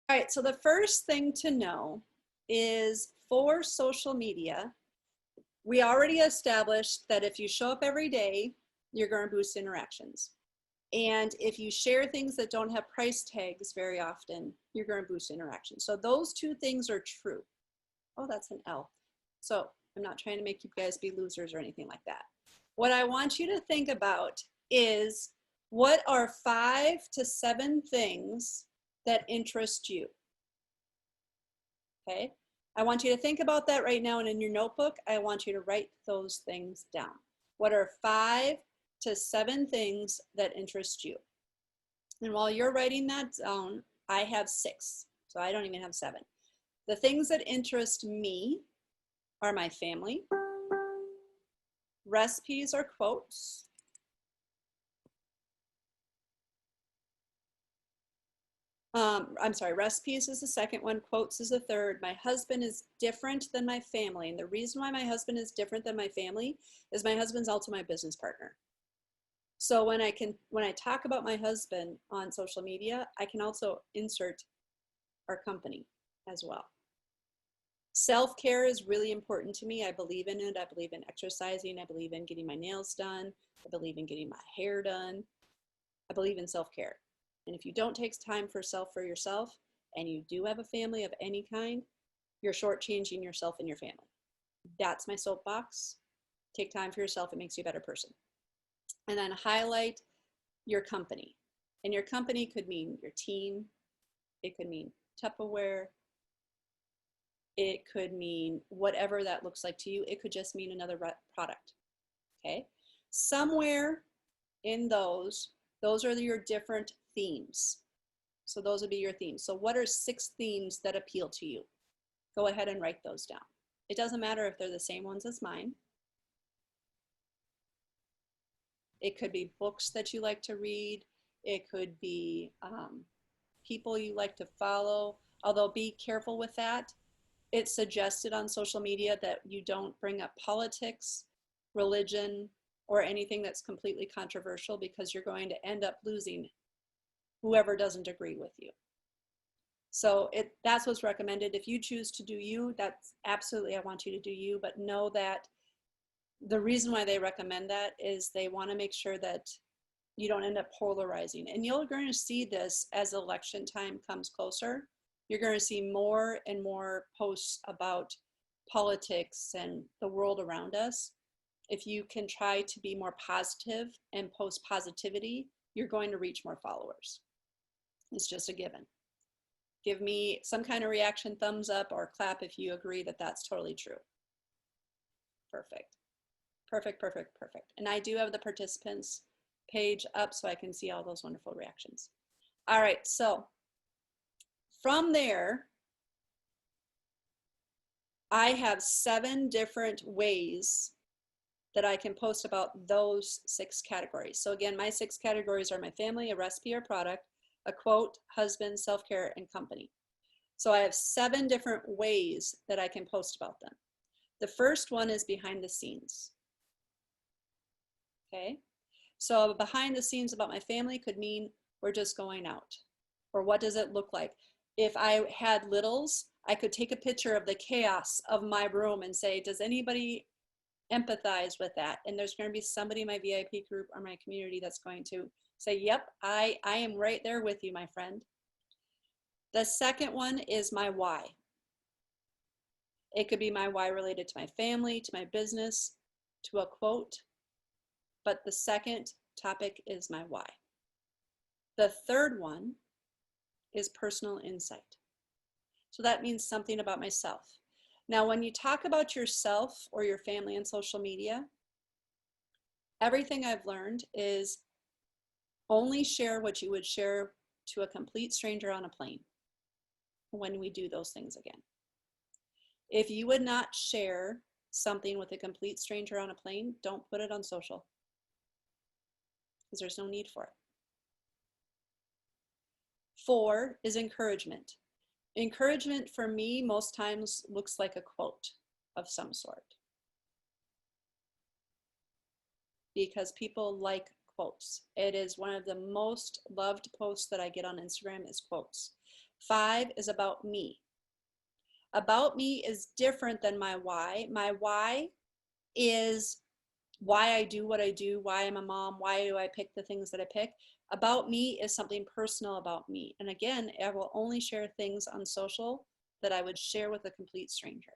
All right, so the first thing to know is for social media, we already established that if you show up every day, you're going to boost interactions. And if you share things that don't have price tags very often, you're going to boost interactions. So those two things are true. Oh, that's an L. So I'm not trying to make you guys be losers or anything like that. What I want you to think about is, what are 5 to 7 things that interest you? Okay. I want you to think about that right now, and in your notebook, I want you to write those things down. What are 5 to 7 things that interest you? And while you're writing that down, I have 6, so I don't even have 7. The things that interest me are my family, recipes or quotes, I'm sorry, recipes is the second one, quotes is the third. My husband is different than my family. And the reason why my husband is different than my family is my husband's also my business partner. So when I talk about my husband on social media, I can also insert our company as well. Self-care is really important to me. I believe in it. I believe in exercising. I believe in getting my nails done. I believe in getting my hair done. I believe in self-care. And if you don't take time for yourself, and you do have a family of any kind, you're shortchanging yourself and your family. That's my soapbox. Take time for yourself. It makes you a better person. And then highlight your company. And your company could mean your team. It could mean Tupperware. It could mean whatever that looks like to you. It could just mean another product. Okay. Somewhere in those are your different themes. So those would be your themes. So what are 6 themes that appeal to you? Go ahead and write those down. It doesn't matter if they're the same ones as mine. It could be books that you like to read. It could be people you like to follow, although be careful with that. It's suggested on social media that you don't bring up politics, religion, or anything that's completely controversial, because you're going to end up losing whoever doesn't agree with you. So that's what's recommended. If you choose to do you, that's absolutely, I want you to do you, but know that the reason why they recommend that is they want to make sure that you don't end up polarizing. And you're going to see this as election time comes closer. You're going to see more and more posts about politics and the world around us. If you can try to be more positive and post positivity, you're going to reach more followers. It's just a given. Give me some kind of reaction, thumbs up or clap if you agree that that's totally true. Perfect. Perfect, perfect, perfect. And I do have the participants page up so I can see all those wonderful reactions. All right, so from there, I have 7 different ways that I can post about those 6 categories. So again, my 6 categories are my family, a recipe or product, a quote, husband, self-care, and company. So I have 7 different ways that I can post about them. The first one is behind the scenes. Okay, so behind the scenes about my family could mean we're just going out. Or what does it look like? If I had littles, I could take a picture of the chaos of my room and say, does anybody empathize with that? And there's going to be somebody in my VIP group or my community that's going to say, yep, I am right there with you, my friend. The second one is my why. It could be my why related to my family, to my business, to a quote. But the second topic is my why. The third one is personal insight. So that means something about myself. Now, when you talk about yourself or your family in social media, everything I've learned is only share what you would share to a complete stranger on a plane when we do those things again. If you would not share something with a complete stranger on a plane, don't put it on social, because there's no need for it. 4 is encouragement. Encouragement for me most times looks like a quote of some sort, because people like quotes. It is one of the most loved posts that I get on Instagram is quotes. 5 is about me. About me is different than my why. My why is why I do what I do, why I'm a mom, why do I pick the things that I pick. About me is something personal about me. And again, I will only share things on social that I would share with a complete stranger.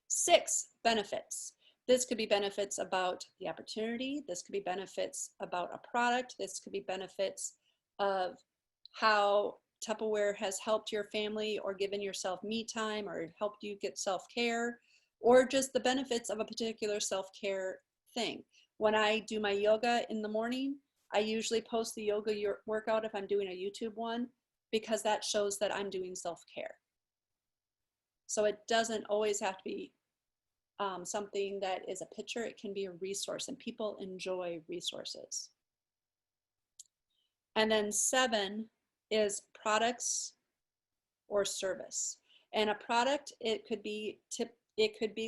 6, benefits. This could be benefits about the opportunity. This could be benefits about a product. This could be benefits of how Tupperware has helped your family or given yourself me time or helped you get self-care, or just the benefits of a particular self-care thing. When I do my yoga in the morning, I usually post the yoga workout if I'm doing a YouTube one, because that shows that I'm doing self-care. So it doesn't always have to be something that is a picture. It can be a resource, and people enjoy resources. And then 7 is products or service. And a product, it could be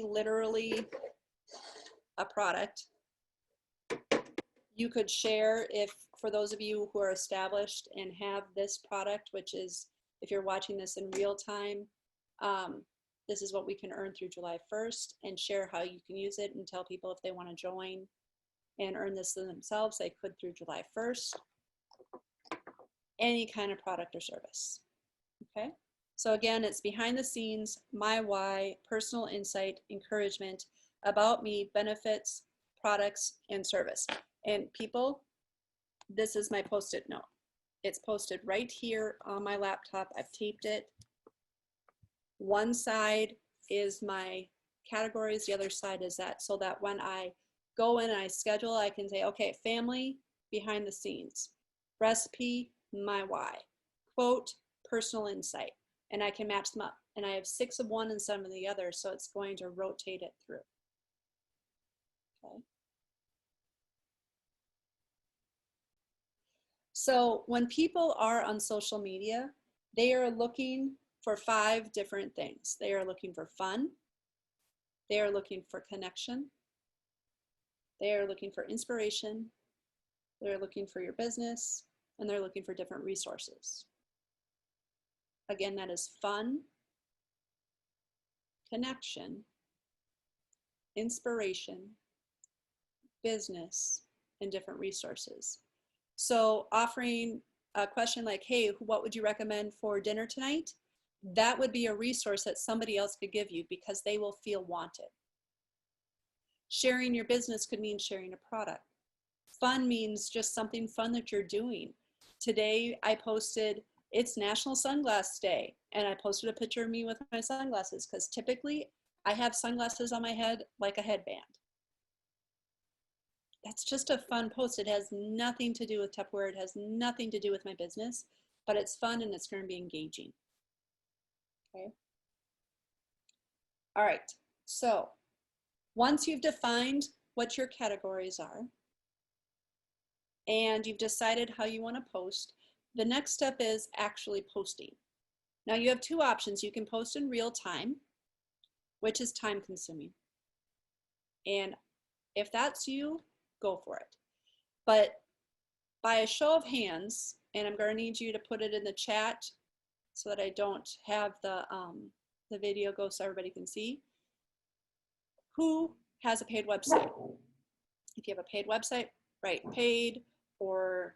literally a product. You could share, if for those of you who are established and have this product, which is, if you're watching this in real time, this is what we can earn through July 1st, and share how you can use it and tell people if they want to join and earn this themselves, they could through July 1st. Any kind of product or service. Okay, so again, it's behind the scenes, my why, personal insight, encouragement, about me, benefits, products, and service. And people, this is my post-it note. It's posted right here on my laptop. I've taped it. One side is my categories, the other side is that, so that when I go in and I schedule, I can say, okay, family, behind the scenes, recipe, my why, quote, personal insight, and I can match them up. And I have 6 of one and 7 of the other, so it's going to rotate it through. Okay. So when people are on social media, they are looking for 5 different things. They are looking for fun. They are looking for connection. They are looking for inspiration. They're looking for your business, and they're looking for different resources. Again, that is fun, connection, inspiration, business, and different resources. So offering a question like, hey, what would you recommend for dinner tonight? That would be a resource that somebody else could give you because they will feel wanted. Sharing your business could mean sharing a product. Fun means just something fun that you're doing. Today I posted, it's National Sunglass Day, and I posted a picture of me with my sunglasses because typically I have sunglasses on my head like a headband. That's just a fun post. It has nothing to do with Tupperware. It has nothing to do with my business, but it's fun and it's going to be engaging. Okay. All right. So once you've defined what your categories are and you've decided how you want to post, the next step is actually posting. Now you have 2 options. You can post in real time, which is time consuming. And if that's you, go for it. But by a show of hands, and I'm going to need you to put it in the chat so that I don't have the video go so everybody can see, who has a paid website? If you have a paid website, write paid or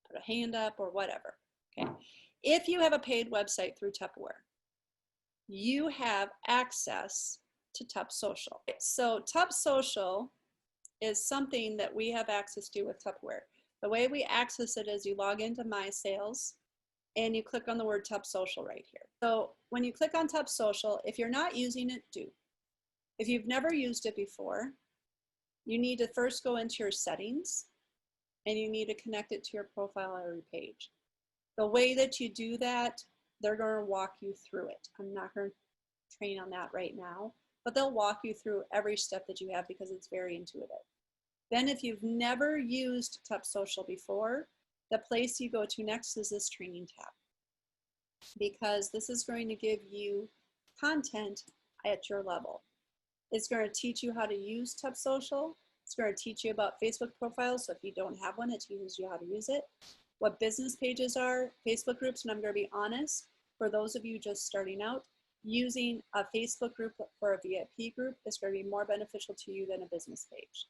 put a hand up or whatever. Okay. If you have a paid website through Tupperware, you have access to Tup Social. So Tup Social is something that we have access to with Tupperware. The way we access it is you log into My Sales and you click on the word Tup Social right here. So when you click on Tup Social, if you're not using it, do. If you've never used it before, you need to first go into your settings and you need to connect it to your profile or your page. The way that you do that, they're going to walk you through it. I'm not going to train on that right now, but they'll walk you through every step that you have because it's very intuitive. Then if you've never used Tup Social before, the place you go to next is this training tab, because this is going to give you content at your level. It's going to teach you how to use Tup Social. It's going to teach you about Facebook profiles. So if you don't have one, it teaches you how to use it. What business pages are, Facebook groups, and I'm going to be honest, for those of you just starting out, using a Facebook group for a VIP group is going to be more beneficial to you than a business page.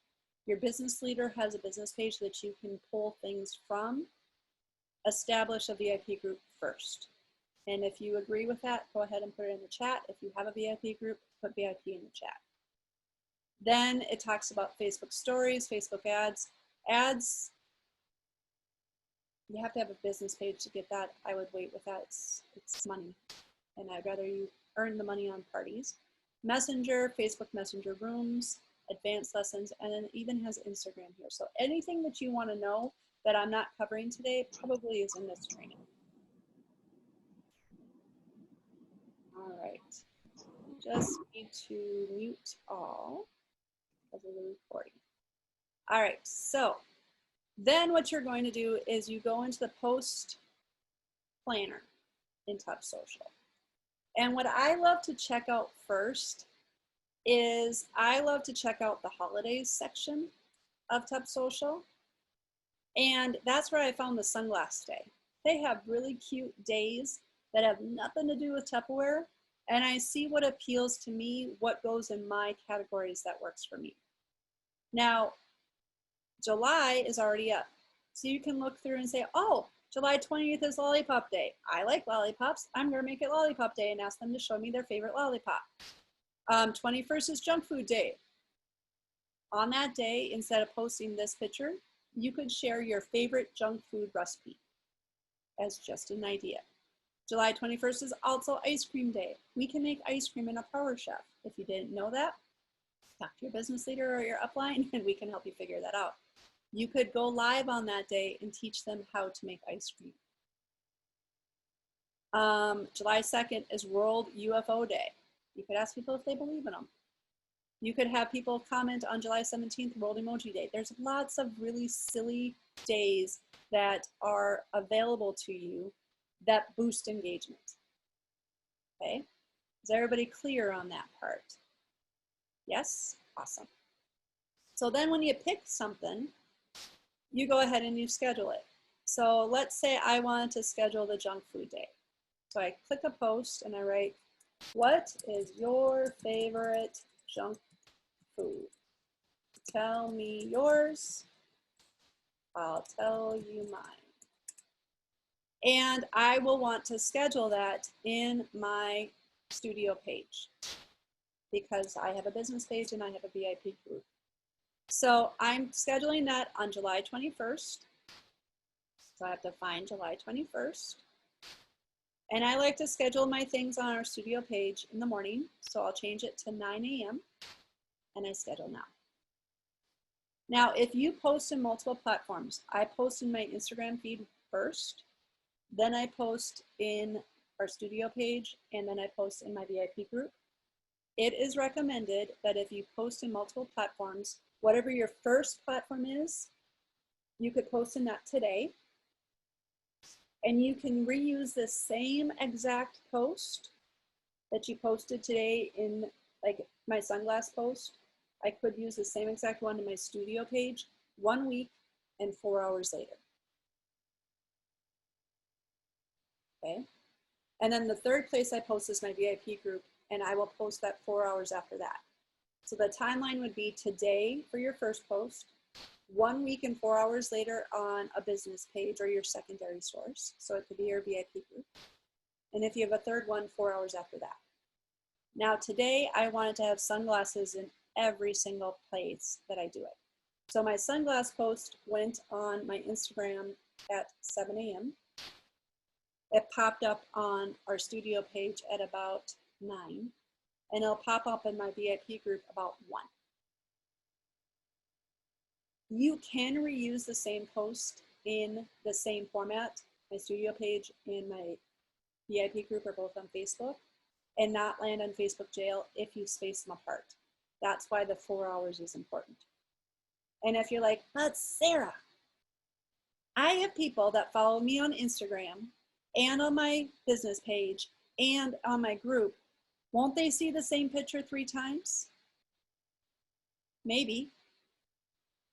Your business leader has a business page that you can pull things from. Establish a VIP group first. And if you agree with that, go ahead and put it in the chat. If you have a VIP group, put VIP in the chat. Then it talks about Facebook stories, Facebook ads. Ads, you have to have a business page to get that. I would wait with that. It's money. And I'd rather you earn the money on parties. Messenger, Facebook Messenger rooms, advanced lessons, and then it even has Instagram here. So anything that you want to know that I'm not covering today probably is in this training. All right. Just need to mute all because of the recording. All right, so then what you're going to do is you go into the post planner in Tup Social. And what I love to check out first is I love to check out the holidays section of Tup Social. And that's where I found the sunglass day. They have really cute days that have nothing to do with Tupperware. And I see what appeals to me, what goes in my categories that works for me. Now, July is already up. So you can look through and say, oh, July 20th is Lollipop Day. I like lollipops. I'm going to make it Lollipop Day and ask them to show me their favorite lollipop. 21st is Junk Food Day. On that day, instead of posting this picture, you could share your favorite junk food recipe as just an idea. July 21st is also Ice Cream Day. We can make ice cream in a Power Chef. If you didn't know that, talk to your business leader or your upline and we can help you figure that out. You could go live on that day and teach them how to make ice cream. July 2nd is World UFO Day. You could ask people if they believe in them. You could have people comment on July 17th, World Emoji Day. There's lots of really silly days that are available to you that boost engagement. Okay, is everybody clear on that part? Yes, awesome. So then when you pick something, you go ahead and you schedule it. So let's say I wanted to schedule the junk food day. So I click a post and I write, what is your favorite junk food? Tell me yours. I'll tell you mine. And I will want to schedule that in my studio page because I have a business page and I have a VIP group. So I'm scheduling that on July 21st. So I have to find July 21st. And I like to schedule my things on our studio page in the morning. So I'll change it to 9 a.m. and I schedule now. Now, if you post in multiple platforms, I post in my Instagram feed first, then I post in our studio page, and then I post in my VIP group. It is recommended that if you post in multiple platforms, whatever your first platform is, you could post in that today. And you can reuse the same exact post that you posted today in like my sunglass post. I could use the same exact one in my studio page 1 week and 4 hours later. Okay. And then the third place I post is my VIP group, and I will post that 4 hours after that. So the timeline would be today for your first post, 1 week and 4 hours later on a business page or your secondary source. So it could be your VIP group. And if you have a third one, 4 hours after that. Now today I wanted to have sunglasses in every single place that I do it. So my sunglass post went on my Instagram at 7 a.m. It popped up on our studio page at about 9, and it'll pop up in my VIP group about 1. You can reuse the same post in the same format. My studio page and my VIP group are both on Facebook, and not land on Facebook jail if you space them apart. That's why the 4 hours is important. And if you're like, but Sarah, I have people that follow me on Instagram and on my business page and on my group. Won't they see the same picture 3 times? Maybe.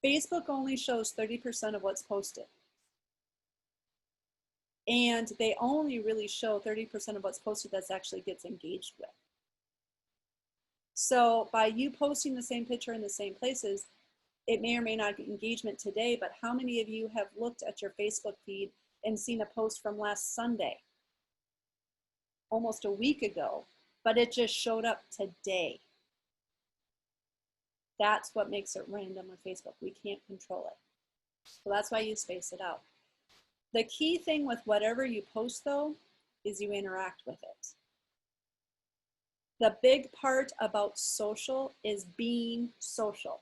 Facebook only shows 30% of what's posted. And they only really show 30% of what's posted that actually gets engaged with. So by you posting the same picture in the same places, it may or may not get engagement today, but how many of you have looked at your Facebook feed and seen a post from last Sunday, almost a week ago, but it just showed up today? That's what makes it random with Facebook. We can't control it. So that's why you space it out. The key thing with whatever you post, though, is you interact with it. The big part about social is being social.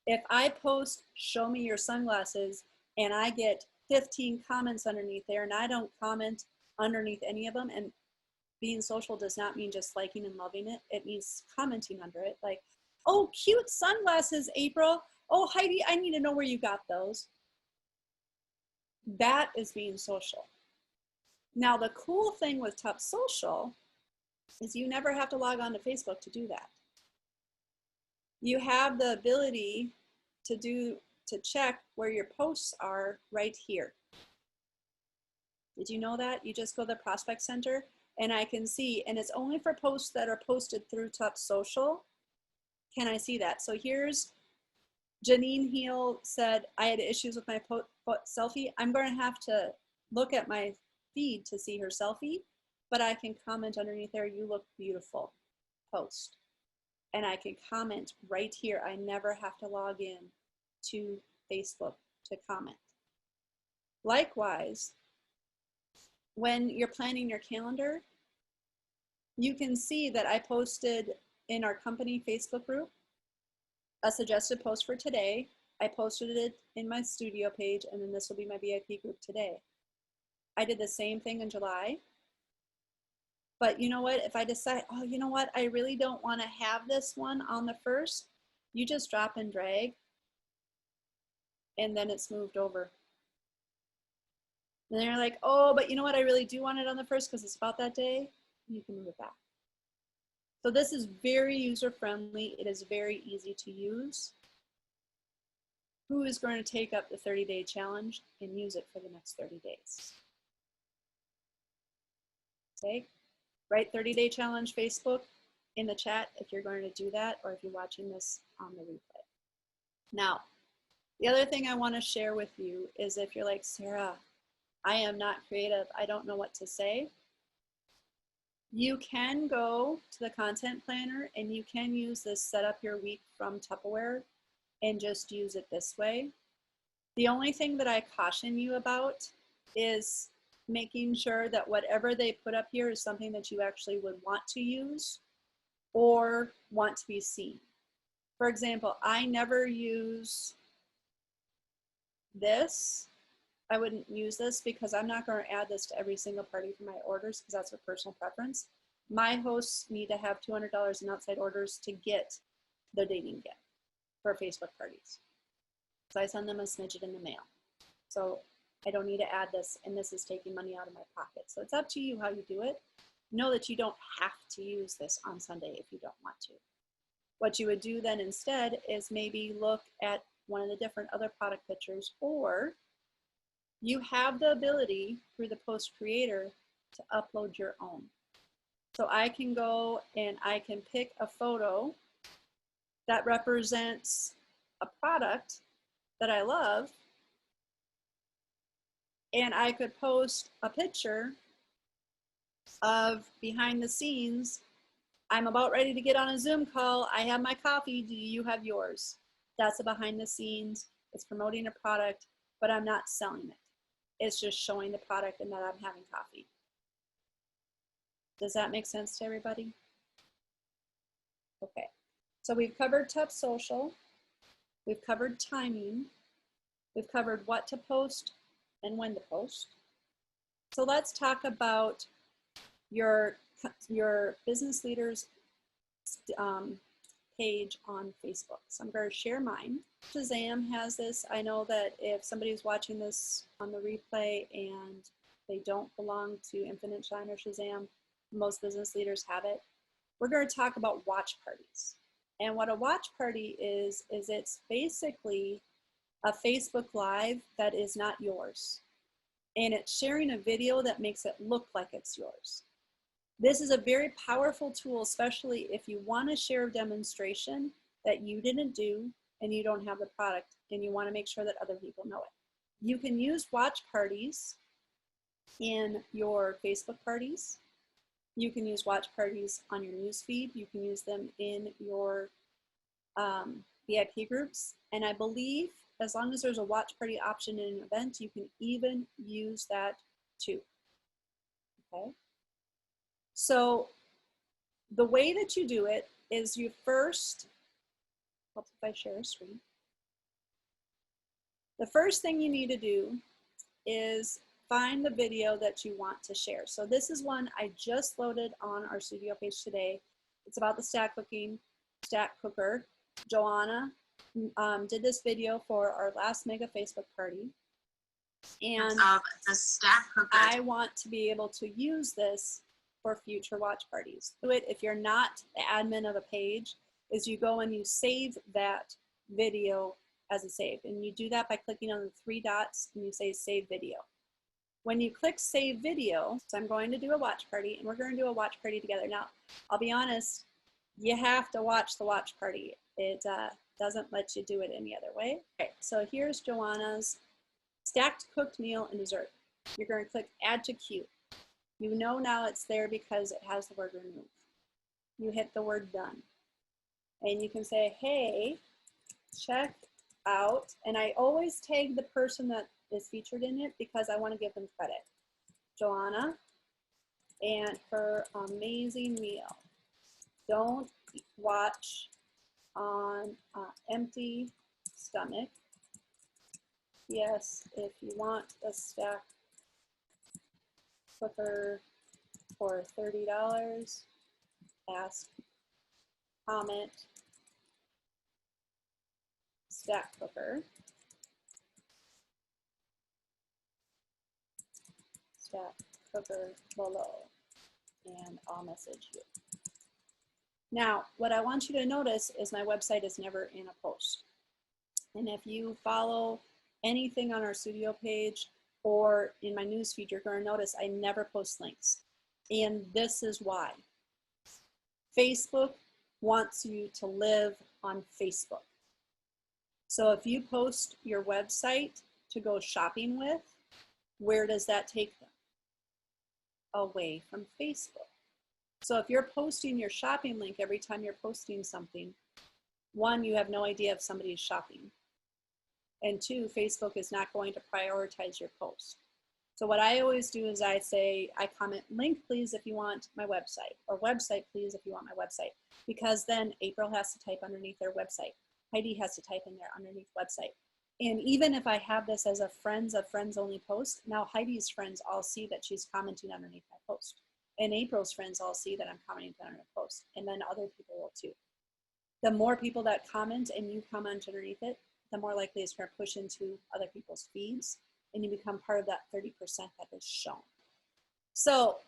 If I post, show me your sunglasses, and I get 15 comments underneath there, and I don't comment underneath any of them, and being social does not mean just liking and loving it. It means commenting under it. Like, oh, cute sunglasses, April. Oh, Heidi, I need to know where you got those. That is being social. Now, the cool thing with Top Social is you never have to log on to Facebook to do that. You have the ability to check where your posts are right here. Did you know that? You just go to the Prospect Center and I can see, and it's only for posts that are posted through Top Social. Can I see that? So here's Janine Heel said, I had issues with my selfie. I'm going to have to look at my feed to see her selfie, but I can comment underneath there, you look beautiful, post. And I can comment right here. I never have to log in to Facebook to comment. Likewise, when you're planning your calendar, you can see that I posted in our company Facebook group a suggested post for today. I posted it in my studio page, and then this will be my VIP group today. I did the same thing in July. But you know what? If I decide, oh, you know what? I really don't want to have this one on the first, you just drop and drag, and then it's moved over. And they're like, oh, but you know what? I really do want it on the first because it's about that day. You can move it back. So this is very user-friendly. It is very easy to use. Who is going to take up the 30-day challenge and use it for the next 30 days? Okay, write 30-day challenge Facebook in the chat if you're going to do that, or if you're watching this on the replay. Now, the other thing I want to share with you is if you're like, Sarah, I am not creative, I don't know what to say. You can go to the content planner and you can use this Set Up Your Week from Tupperware and just use it this way. The only thing that I caution you about is making sure that whatever they put up here is something that you actually would want to use or want to be seen. For example, I never use this. I wouldn't use this because I'm not going to add this to every single party for my orders because that's a personal preference. My hosts need to have $200 in outside orders to get the dating gift for Facebook parties. So I send them a smidget in the mail. So I don't need to add this, and this is taking money out of my pocket. So it's up to you how you do it. Know that you don't have to use this on Sunday if you don't want to. What you would do then instead is maybe look at one of the different other product pictures, or you have the ability through the post creator to upload your own. So I can go and I can pick a photo that represents a product that I love, and I could post a picture of behind the scenes. I'm about ready to get on a Zoom call. I have my coffee. Do you have yours? That's a behind the scenes. It's promoting a product, but I'm not selling it. It's just showing the product and that I'm having coffee. Does that make sense to everybody? Okay, so we've covered Top Social. We've covered timing. We've covered what to post and when to post. So let's talk about your business leaders page on Facebook. So I'm going to share mine. Shazam has this. I know that if somebody's watching this on the replay and they don't belong to Infinite Shine or Shazam, most business leaders have it. We're going to talk about watch parties. And what a watch party is it's basically a Facebook Live that is not yours. and it's sharing a video that makes it look like it's yours. This is a very powerful tool, especially if you want to share a demonstration that you didn't do and you don't have the product and you want to make sure that other people know it. You can use watch parties in your Facebook parties. You can use watch parties on your newsfeed. You can use them in your VIP groups. And I believe as long as there's a watch party option in an event, you can even use that too. Okay. So the way that you do it is you first, if I share a screen. The first thing you need to do is find the video that you want to share. So this is one I just loaded on our studio page today. It's about the stack cooker. Joanna did this video for our last mega Facebook party. And the stack cooker. I want to be able to use this for future watch parties. Do it if you're not the admin of a page, is you go and you save that video as a save. And you do that by clicking on the 3 dots and you say save video. When you click save video, so I'm going to do a watch party and we're going to do a watch party together. Now, I'll be honest, you have to watch the watch party. It doesn't let you do it any other way. Okay, so here's Joanna's stacked cooked meal and dessert. You're going to click add to queue. You know now it's there because it has the word remove. You hit the word done. And you can say, hey, check out. And I always tag the person that is featured in it because I want to give them credit. Joanna and her amazing meal. Don't watch on empty stomach. Yes, if you want a stack cooker for $30, ask, comment, stack cooker. Stack cooker below, and I'll message you. Now, what I want you to notice is my website is never in a post. And if you follow anything on our studio page or in my newsfeed, you're going to notice I never post links. And this is why. Facebook wants you to live on Facebook. So if you post your website to go shopping with, where does that take them? Away from Facebook. So if you're posting your shopping link every time you're posting something, 1, you have no idea if somebody's shopping. And 2, Facebook is not going to prioritize your post. So what I always do is I say, I comment, link please if you want my website, or website please if you want my website, because then April has to type underneath their website. Heidi has to type in there underneath website. And even if I have this as a friends of friends only post, now Heidi's friends all see that she's commenting underneath my post. And April's friends all see that I'm commenting underneath the post. And then other people will too. The more people that comment and you comment underneath it, the more likely it's going to push into other people's feeds and you become part of that 30% that is shown. So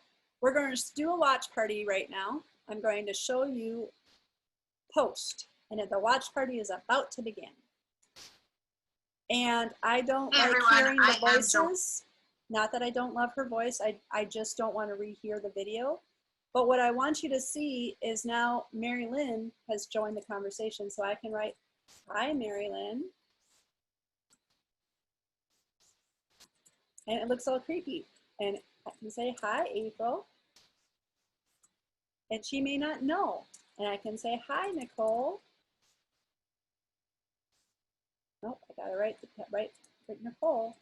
we're going to do a watch party right now. I'm going to show you post, and the watch party is about to begin. And I don't like hearing the voices. Not that I don't love her voice, I just don't want to rehear the video. But what I want you to see is now Mary Lynn has joined the conversation, so I can write, hi, Mary Lynn. And it looks all creepy. And I can say, hi, April. And she may not know. And I can say, hi, Nicole. Nope, I gotta write Nicole.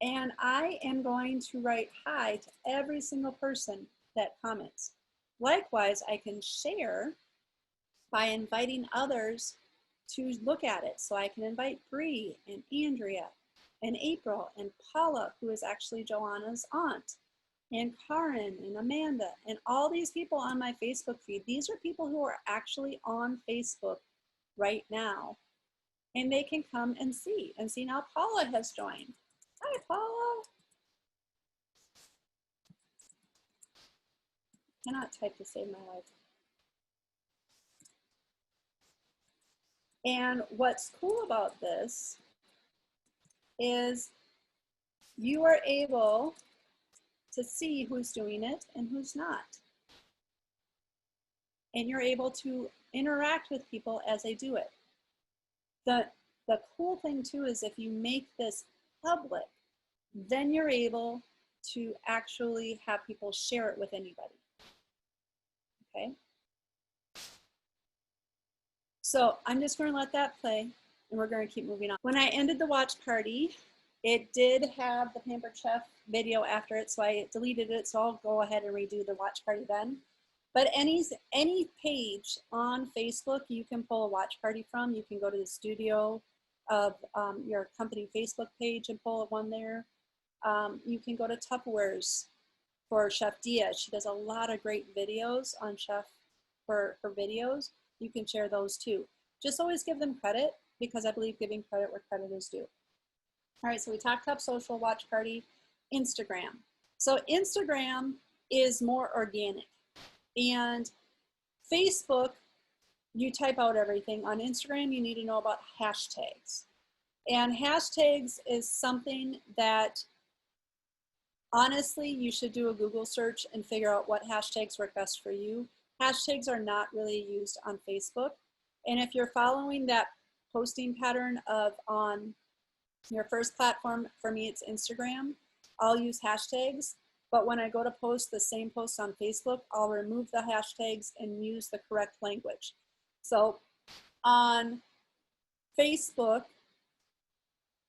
And I am going to write hi to every single person that comments. Likewise, I can share by inviting others to look at it. So I can invite Bree and Andrea and April and Paula, who is actually Joanna's aunt, and Karen and Amanda, and all these people on my Facebook feed. These are people who are actually on Facebook right now, and they can come and see. And see, now Paula has joined. Hi, Paula. Cannot type to save my life. And what's cool about this is you are able to see who's doing it and who's not. And you're able to interact with people as they do it. The cool thing too is if you make this public, then you're able to actually have people share it with anybody. Okay? So I'm just going to let that play and we're going to keep moving on. When I ended the watch party, it did have the Pampered Chef video after it, so I deleted it, so I'll go ahead and redo the watch party then. But any page on Facebook you can pull a watch party from. You can go to the studio of your company Facebook page and pull one there. You can go to Tupperware's for Chef Dia. She does a lot of great videos on Chef for her videos. You can share those too. Just always give them credit because I believe giving credit where credit is due. All right, so we talked Top Social, Watch Party, Instagram. So Instagram is more organic. And Facebook, you type out everything. On Instagram, you need to know about hashtags. And hashtags is something that honestly, you should do a Google search and figure out what hashtags work best for you. Hashtags are not really used on Facebook. And if you're following that posting pattern of on your first platform, for me it's Instagram, I'll use hashtags. But when I go to post the same post on Facebook, I'll remove the hashtags and use the correct language. So on Facebook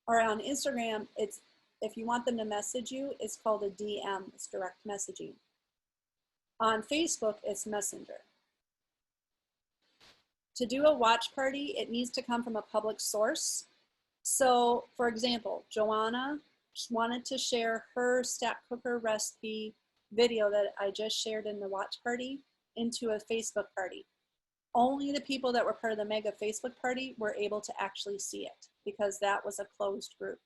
or on Instagram, it's if you want them to message you, it's called a DM, it's direct messaging. On Facebook, it's Messenger. To do a watch party, it needs to come from a public source. So, for example, Joanna wanted to share her stack cooker recipe video that I just shared in the watch party into a Facebook party. Only the people that were part of the mega Facebook party were able to actually see it because that was a closed group.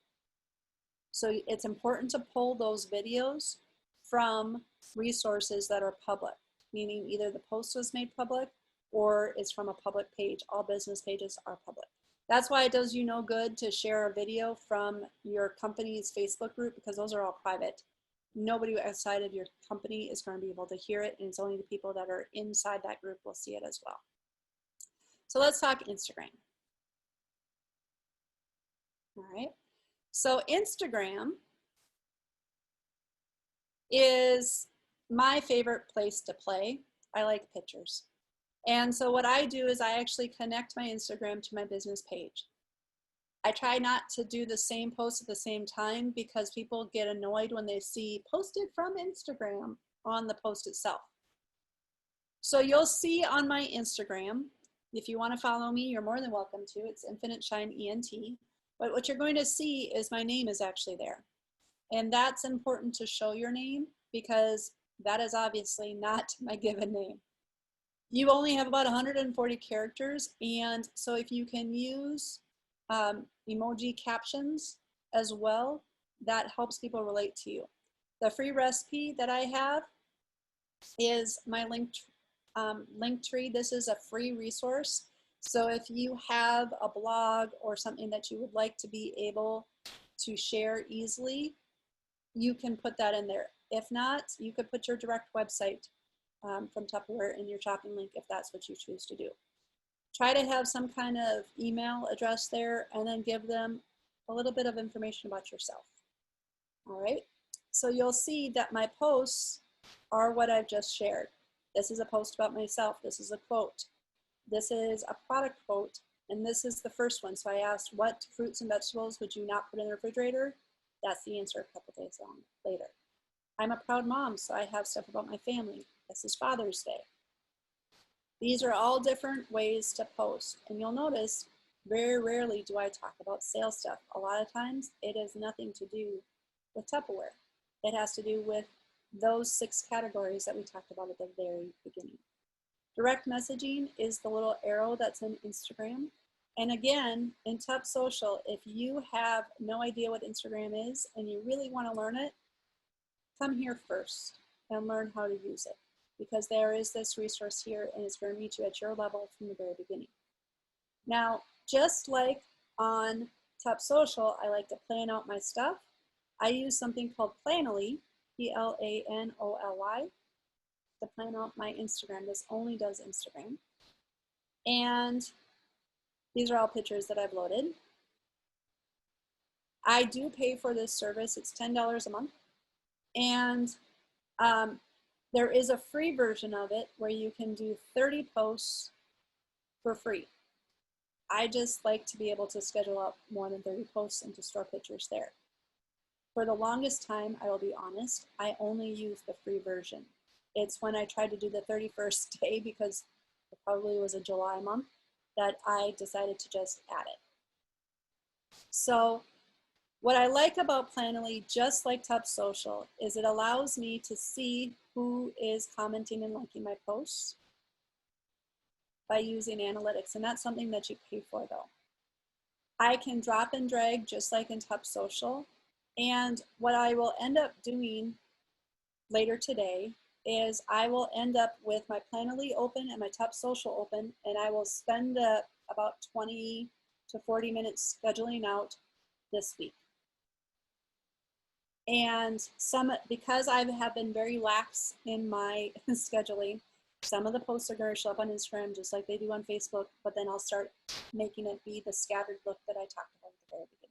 So it's important to pull those videos from resources that are public, meaning either the post was made public or it's from a public page. All business pages are public. That's why it does you no good to share a video from your company's Facebook group because those are all private. Nobody outside of your company is going to be able to hear it, and it's only the people that are inside that group will see it as well. So let's talk Instagram. All right. So Instagram is my favorite place to play. I like pictures. And so what I do is I actually connect my Instagram to my business page. I try not to do the same post at the same time because people get annoyed when they see posted from Instagram on the post itself. So you'll see on my Instagram, if you want to follow me, you're more than welcome to. It's Infinite Shine ENT. But what you're going to see is my name is actually there. And that's important to show your name because that is obviously not my given name. You only have about 140 characters. And so if you can use emoji captions as well, that helps people relate to you. The free recipe that I have is my link tree. This is a free resource. So if you have a blog or something that you would like to be able to share easily, you can put that in there. If not, you could put your direct website from Tupperware in your shopping link if that's what you choose to do. Try to have some kind of email address there and then give them a little bit of information about yourself. All right, so you'll see that my posts are what I've just shared. This is a post about myself. This is a quote. This is a product quote, and this is the first one. So I asked, what fruits and vegetables would you not put in the refrigerator? That's the answer a couple days later. I'm a proud mom, so I have stuff about my family. This is Father's Day. These are all different ways to post, and you'll notice very rarely do I talk about sales stuff. A lot of times it has nothing to do with Tupperware. It has to do with those 6 categories that we talked about at the very beginning. Direct messaging is the little arrow that's in Instagram. And again, in Tup Social, if you have no idea what Instagram is and you really want to learn it, come here first and learn how to use it because there is this resource here and it's going to meet you at your level from the very beginning. Now, just like on Tup Social, I like to plan out my stuff. I use something called Planoly, Planoly, to plan out my Instagram. This only does Instagram. And these are all pictures that I've loaded. I do pay for this service. It's $10 a month. And there is a free version of it where you can do 30 posts for free. I just like to be able to schedule out more than 30 posts and to store pictures there. For the longest time, I will be honest, I only used the free version. It's when I tried to do the 31st day, because it probably was a July month, that I decided to just add it. So what I like about Planoly, just like Top Social, is it allows me to see who is commenting and liking my posts by using analytics, and that's something that you pay for though. I can drop and drag just like in Top Social, and what I will end up doing later today is I will end up with my Planoly open and my Top Social open, and I will spend about 20 to 40 minutes scheduling out this week. And because I have been very lax in my scheduling, some of the posts are going to show up on Instagram just like they do on Facebook, but then I'll start making it be the scattered look that I talked about at the very beginning.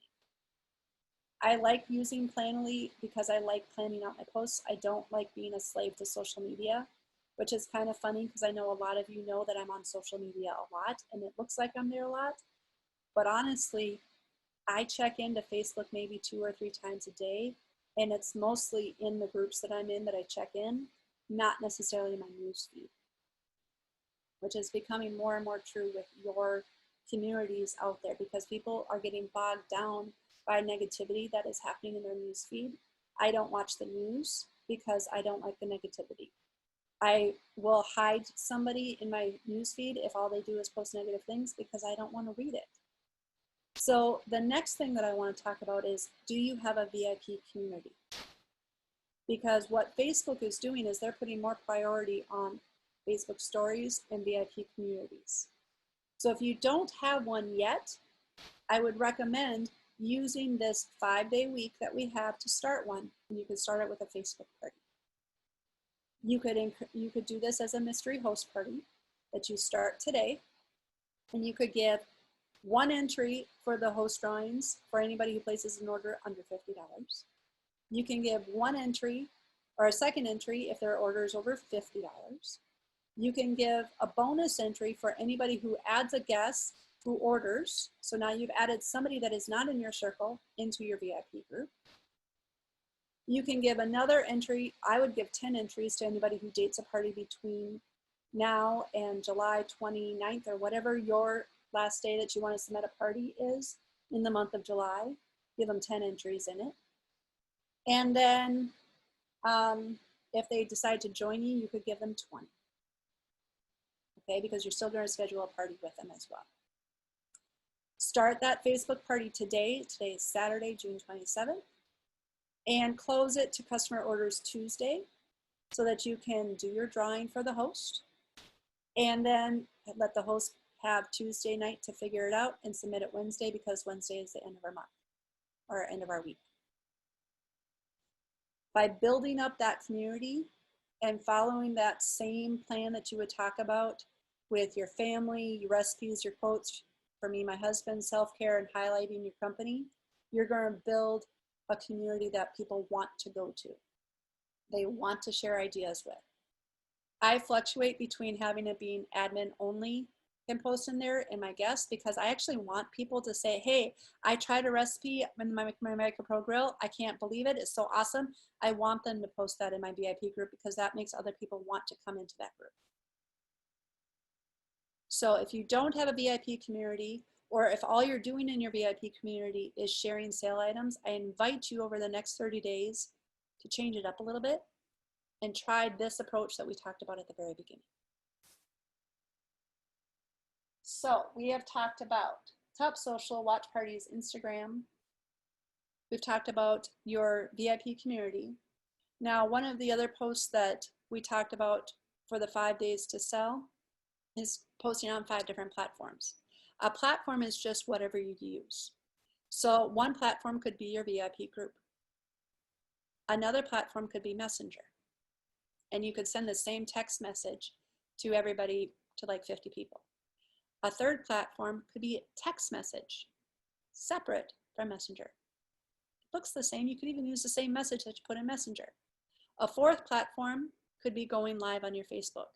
I like using Planoly because I like planning out my posts. I don't like being a slave to social media, which is kind of funny because I know a lot of you know that I'm on social media a lot and it looks like I'm there a lot. But honestly, I check into Facebook maybe 2 or 3 times a day, and it's mostly in the groups that I'm in that I check in, not necessarily my news feed, which is becoming more and more true with your communities out there because people are getting bogged down by negativity that is happening in their news feed. I don't watch the news because I don't like the negativity. I will hide somebody in my news feed if all they do is post negative things because I don't want to read it. So the next thing that I want to talk about is, do you have a VIP community? Because what Facebook is doing is they're putting more priority on Facebook stories and VIP communities. So if you don't have one yet, I would recommend using this 5-day week that we have to start one, and you could start it with a Facebook party. You could do this as a mystery host party that you start today, and you could give 1 entry for the host drawings for anybody who places an order under $50. You can give 1 entry or a second entry if their order is over $50. You can give a bonus entry for anybody who adds a guest who orders. So now you've added somebody that is not in your circle into your VIP group. You can give another entry. I would give 10 entries to anybody who dates a party between now and July 29th or whatever your last day that you want to submit a party is in the month of July. Give them 10 entries in it. And then if they decide to join you, you could give them 20. Okay, because you're still going to schedule a party with them as well. Start that Facebook party today. Today is Saturday, June 27th. And close it to customer orders Tuesday so that you can do your drawing for the host. And then let the host have Tuesday night to figure it out and submit it Wednesday because Wednesday is the end of our month or end of our week. By building up that community and following that same plan that you would talk about with your family, your recipes, your quotes, for me, my husband, self-care, and highlighting your company, you're going to build a community that people want to go to. They want to share ideas with. I fluctuate between having it being admin only can post in there and my guests because I actually want people to say, hey, I tried a recipe in my Micro Pro Grill. I can't believe it. It's so awesome. I want them to post that in my VIP group because that makes other people want to come into that group. So if you don't have a VIP community, or if all you're doing in your VIP community is sharing sale items, I invite you over the next 30 days to change it up a little bit and try this approach that we talked about at the very beginning. So we have talked about Top Social, watch parties, Instagram. We've talked about your VIP community. Now, one of the other posts that we talked about for the 5 days to sell is posting on 5 different platforms. A platform is just whatever you use. So one platform could be your VIP group. Another platform could be Messenger. And you could send the same text message to everybody, to like 50 people. A third platform could be text message, separate from Messenger. It looks the same. You could even use the same message that you put in Messenger. A fourth platform could be going live on your Facebook.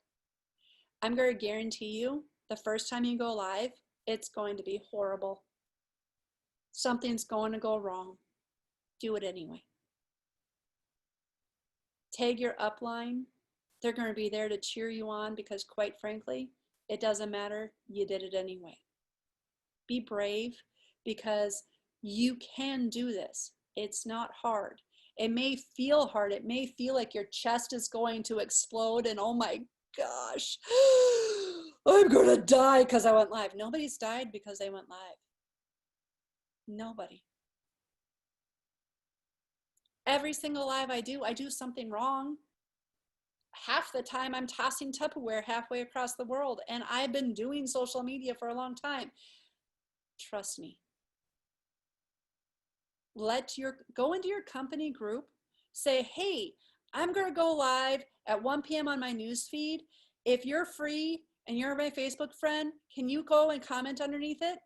I'm going to guarantee you the first time you go live, it's going to be horrible. Something's going to go wrong. Do it anyway. Tag your upline. They're going to be there to cheer you on because, quite frankly, it doesn't matter. You did it anyway. Be brave because you can do this. It's not hard. It may feel hard. It may feel like your chest is going to explode and oh my gosh, I'm going to die because I went live. Nobody's died because they went live. Nobody. Every single live I do something wrong. Half the time I'm tossing Tupperware halfway across the world, and I've been doing social media for a long time. Trust me. Go into your company group, say, hey, I'm going to go live at 1 p.m. on my news feed. If you're free and you're my Facebook friend, can you go and comment underneath it?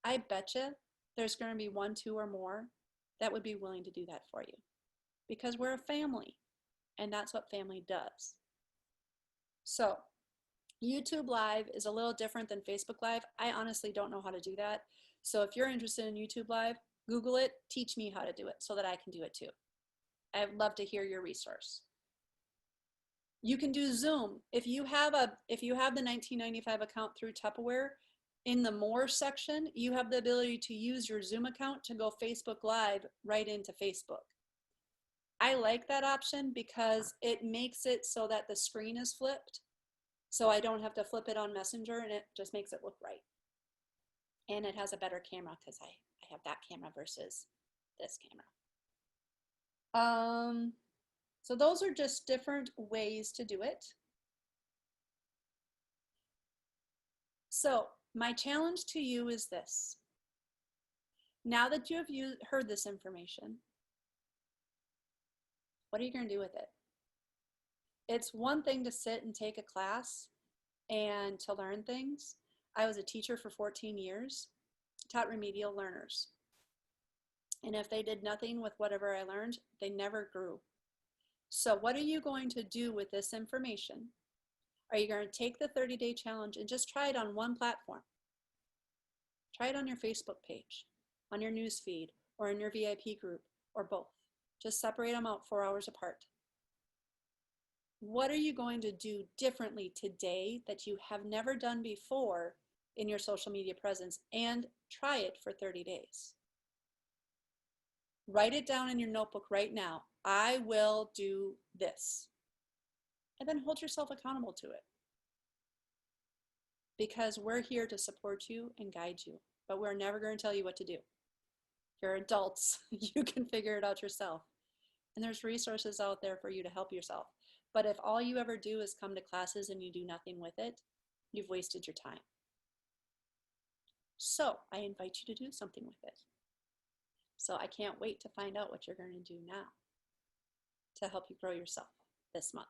I bet you there's going to be 1, 2, or more that would be willing to do that for you because we're a family and that's what family does. So YouTube Live is a little different than Facebook Live. I honestly don't know how to do that. So if you're interested in YouTube Live, Google it, teach me how to do it so that I can do it too. I'd love to hear your resource. You can do Zoom. If you have the 1995 account through Tupperware, in the More section, you have the ability to use your Zoom account to go Facebook Live right into Facebook. I like that option because it makes it so that the screen is flipped. So I don't have to flip it on Messenger and it just makes it look right. And it has a better camera because I have that camera versus this camera. So those are just different ways to do it. So my challenge to you is this. Now that you have heard this information, what are you going to do with it? It's one thing to sit and take a class and to learn things. I was a teacher for 14 years, taught remedial learners. And if they did nothing with whatever I learned, they never grew. So what are you going to do with this information? Are you going to take the 30-day challenge and just try it on one platform? Try it on your Facebook page, on your news feed, or in your VIP group, or both. Just separate them out 4 hours apart. What are you going to do differently today that you have never done before in your social media presence, and try it for 30 days? Write it down in your notebook right now. I will do this. And then hold yourself accountable to it. Because we're here to support you and guide you, but we're never going to tell you what to do. You're adults. You can figure it out yourself. And there's resources out there for you to help yourself. But if all you ever do is come to classes and you do nothing with it, you've wasted your time. So I invite you to do something with it. So I can't wait to find out what you're going to do now to help you grow yourself this month.